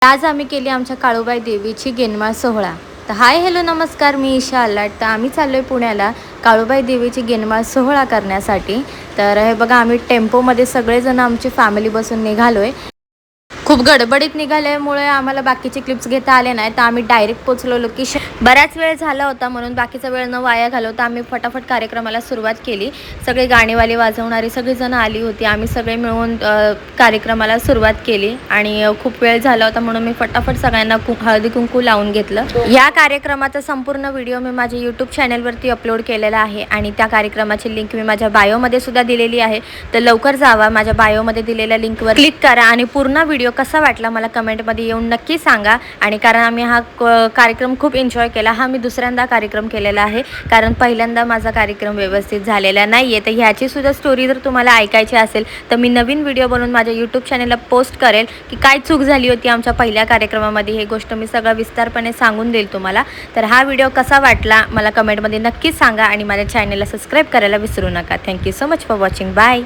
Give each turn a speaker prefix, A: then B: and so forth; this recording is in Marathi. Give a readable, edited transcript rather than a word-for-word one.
A: आज आम्ही केली आमच्या काळूबाई देवीची गिरनार सोहळा। तर हाय हॅलो नमस्कार, मी ईशा अल्लाट। तर आम्ही चाललोय पुण्याला काळूबाई देवीची गिरनार सोहळा करण्यासाठी। तर हे बघा, आम्ही टेम्पोमध्ये सगळेजण आमची फॅमिली बसून निघालोय। खूप गडबडीत निघाल्यामुळे आम्हाला बाकीचे क्लिप्स घेता आले नाही, तर आम्ही डायरेक्ट पोचलो लोकेशन। बराच वेळ झाला होता, म्हणून बाकीचा वेळ न वाया घालवता आम्ही फटाफट कार्यक्रमाला सुरुवात केली। सगळे गाणेवाले वाजवणारे सगळेजण आली होती। आम्ही सगळे मिळून कार्यक्रमाला सुरुवात केली आणि खूप वेळ झाला होता, म्हणून मी फटाफट सगळ्यांना हळदी कुंकू लावून घेतलं। या कार्यक्रमाचा संपूर्ण व्हिडिओ मी माझ्या यूट्यूब चॅनलवरती अपलोड केलेला आहे आणि त्या कार्यक्रमाची लिंक मी माझ्या बायोमध्ये सुद्धा दिलेली आहे। तर लवकर जावा, माझ्या बायोमध्ये दिलेल्या लिंकवर क्लिक करा आणि पूर्ण व्हिडिओ कसा वाटला मला कमेंटमध्ये येऊन नक्की सांगा। आणि कारण आम्ही हा कार्यक्रम खूप एन्जॉय केला। हा मी दुसऱ्यांदा कार्यक्रम केलेला आहे, कारण पहिल्यांदा माझा कार्यक्रम व्यवस्थित झालेला नाही आहे। तर ह्याची सुद्धा स्टोरी जर तुम्हाला ऐकायची असेल तर मी नवीन व्हिडिओ बनवून माझ्या यूट्यूब चॅनलला पोस्ट करेल की काय चूक झाली होती आमच्या पहिल्या कार्यक्रमामध्ये। ही गोष्ट मी सगळं विस्तारपणे सांगून देईल तुम्हाला। तर हा व्हिडिओ कसा वाटला मला कमेंटमध्ये नक्की सांगा आणि माझ्या चॅनलला सबस्क्राईब करायला विसरू नका। Thank you so much for watching. Bye.